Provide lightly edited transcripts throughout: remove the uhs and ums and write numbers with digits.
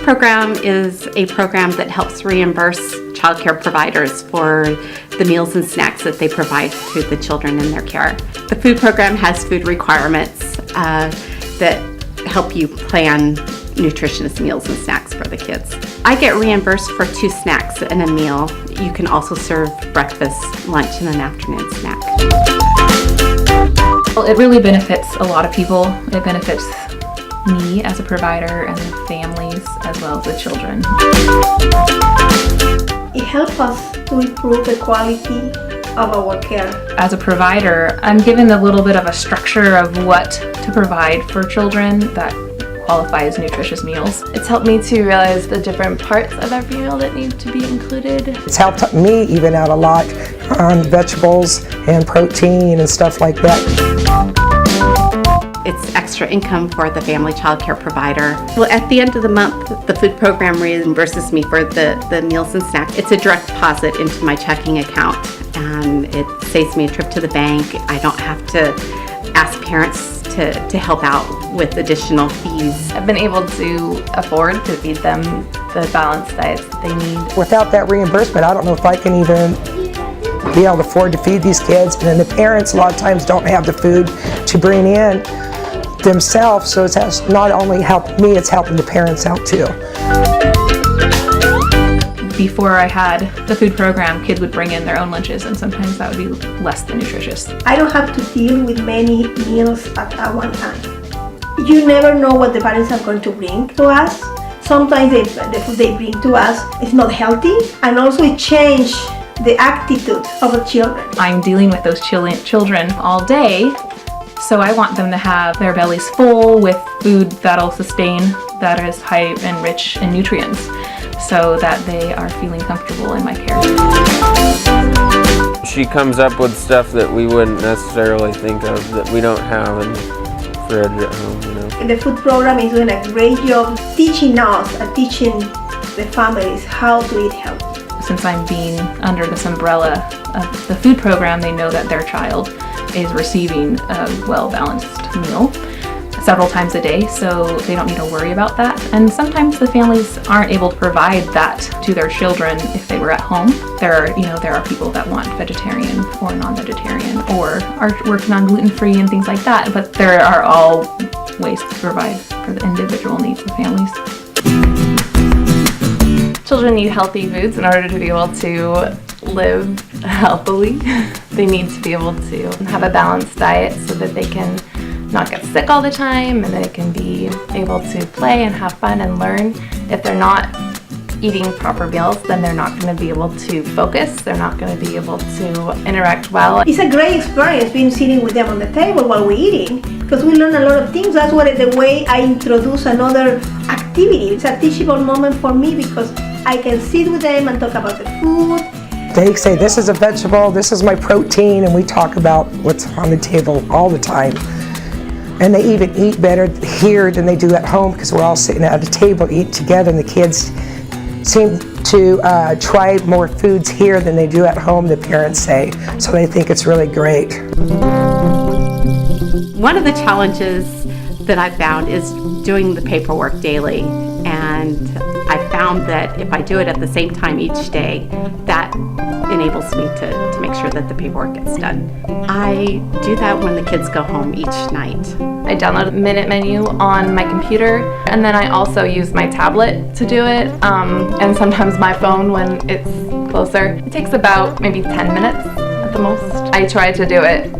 program is a program that helps reimburse child care providers for the meals and snacks that they provide to the children in their care. The food program has food requirements that help you plan nutritious meals and snacks for the kids. I get reimbursed for 2 snacks and a meal. You can also serve breakfast, lunch, and an afternoon snack. Well, it really benefits a lot of people. It benefits me as a provider and the families as well as the children. It helps us to improve the quality of our care. As a provider, I'm given a little bit of a structure of what to provide for children that qualify as nutritious meals. It's helped me to realize the different parts of every meal that need to be included. It's helped me even out a lot on vegetables and protein and stuff like that. It's extra income for the family child care provider. Well, at the end of the month, the food program reimburses me for the meals and snacks. It's a direct deposit into my checking account, and it saves me a trip to the bank. I don't have to ask parents to help out with additional fees. I've been able to afford to feed them the balanced diets that they need. Without that reimbursement, I don't know if I can even be able to afford to feed these kids. And then the parents a lot of times don't have the food to bring in themselves, so it has not only helped me, it's helping the parents out too. Before I had the food program, kids would bring in their own lunches, and sometimes that would be less than nutritious. I don't have to deal with many meals at one time. You never know what the parents are going to bring to us. Sometimes the food they bring to us is not healthy, and also it changes the attitude of the children. I'm dealing with those children all day, so I want them to have their bellies full with food that'll sustain, that is high and rich in nutrients, so that they are feeling comfortable in my care. She comes up with stuff that we wouldn't necessarily think of, that we don't have in the fridge at home, you know. The food program is doing a great job teaching us and teaching the families how to eat healthy. Since I'm being under this umbrella of the food program, they know that their child is receiving a well-balanced meal several times a day, so they don't need to worry about that. And sometimes the families aren't able to provide that to their children if they were at home. There are people that want vegetarian or non-vegetarian or are working on gluten-free and things like that, but there are all ways to provide for the individual needs of families. Children need healthy foods in order to be able to live healthily. They need to be able to have a balanced diet so that they can not get sick all the time, and they can be able to play and have fun and learn. If they're not eating proper meals, then they're not going to be able to focus. They're not going to be able to interact well. It's a great experience being sitting with them on the table while we're eating, because we learn a lot of things. That's what the way I introduce another activity. It's a teachable moment for me because I can sit with them and talk about the food. They say, this is a vegetable, this is my protein, and we talk about what's on the table all the time. And they even eat better here than they do at home because we're all sitting at a table eating together, and the kids seem to try more foods here than they do at home, the parents say. So they think it's really great. One of the challenges that I've found is doing the paperwork daily, and I found that if I do it at the same time each day, that enables me to make sure that the paperwork gets done. I do that when the kids go home each night. I download a minute menu on my computer, and then I also use my tablet to do it, and sometimes my phone when it's closer. It takes about maybe 10 minutes at the most. I try to do it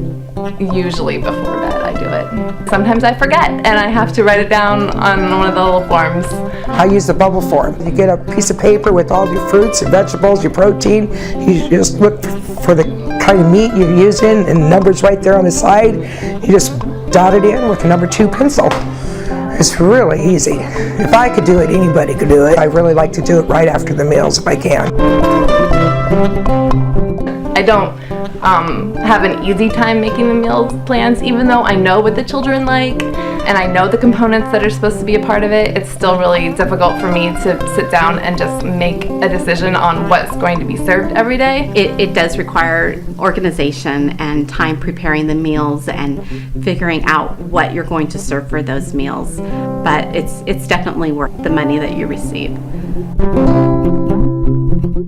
usually before bed. I do it. Sometimes I forget, and I have to write it down on one of the little forms. I use the bubble form. You get a piece of paper with all your fruits, your vegetables, your protein. You just look for the kind of meat you're using, and the number's right there on the side. You just dot it in with a number 2 pencil. It's really easy. If I could do it, anybody could do it. I really like to do it right after the meals if I can. I don't have an easy time making the meal plans. Even though I know what the children like and I know the components that are supposed to be a part of it, it's still really difficult for me to sit down and just make a decision on what's going to be served every day. It does require organization and time preparing the meals and figuring out what you're going to serve for those meals. But it's definitely worth the money that you receive.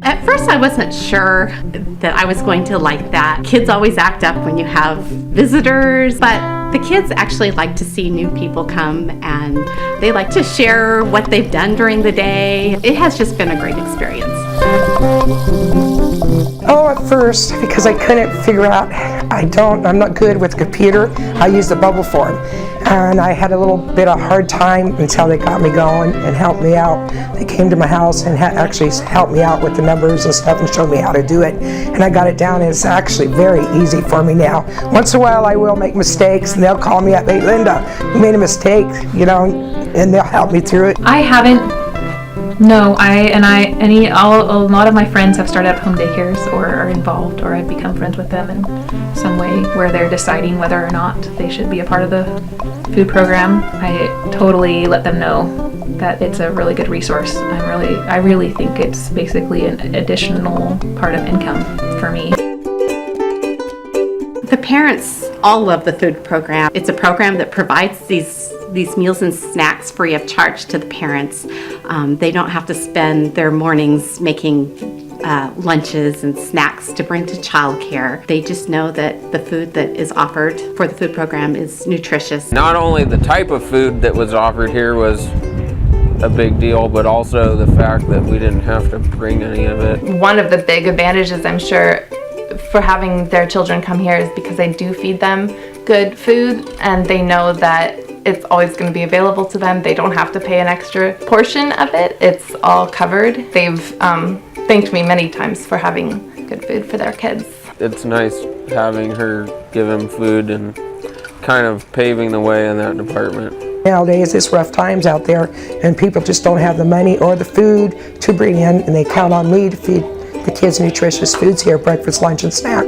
At first I wasn't sure that I was going to like that. Kids always act up when you have visitors, but the kids actually like to see new people come and they like to share what they've done during the day. It has just been a great experience. Oh, at first, because I couldn't figure out, I'm not good with the computer. I use the bubble form. And I had a little bit of hard time until they got me going and helped me out. They came to my house and actually helped me out with the numbers and stuff and showed me how to do it. And I got it down, and it's actually very easy for me now. Once in a while I will make mistakes and they'll call me up, "Hey Linda, you made a mistake," and they'll help me through it. I haven't. No, a lot of my friends have started up home daycares or are involved, or I've become friends with them in some way where they're deciding whether or not they should be a part of the food program. I totally let them know that it's a really good resource. I really think it's basically an additional part of income for me. The parents all love the food program. It's a program that provides these meals and snacks free of charge to the parents. They don't have to spend their mornings making lunches and snacks to bring to childcare. They just know that the food that is offered for the food program is nutritious. Not only the type of food that was offered here was a big deal, but also the fact that we didn't have to bring any of it. One of the big advantages, I'm sure, for having their children come here is because I do feed them good food and they know that it's always going to be available to them. They don't have to pay an extra portion of it. It's all covered. They've thanked me many times for having good food for their kids. It's nice having her give them food and kind of paving the way in that department. Nowadays, it's rough times out there, and people just don't have the money or the food to bring in, and they count on me to feed the kids nutritious foods here, breakfast, lunch, and snack.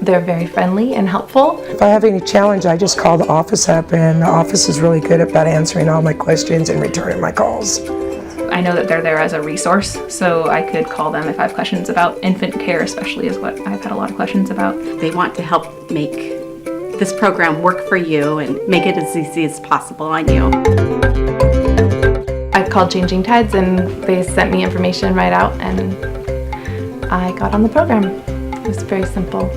They're very friendly and helpful. If I have any challenge, I just call the office up, and the office is really good about answering all my questions and returning my calls. I know that they're there as a resource, so I could call them if I have questions about infant care, especially is what I've had a lot of questions about. They want to help make this program work for you and make it as easy as possible on you. I called Changing Tides and they sent me information right out and I got on the program. It was very simple.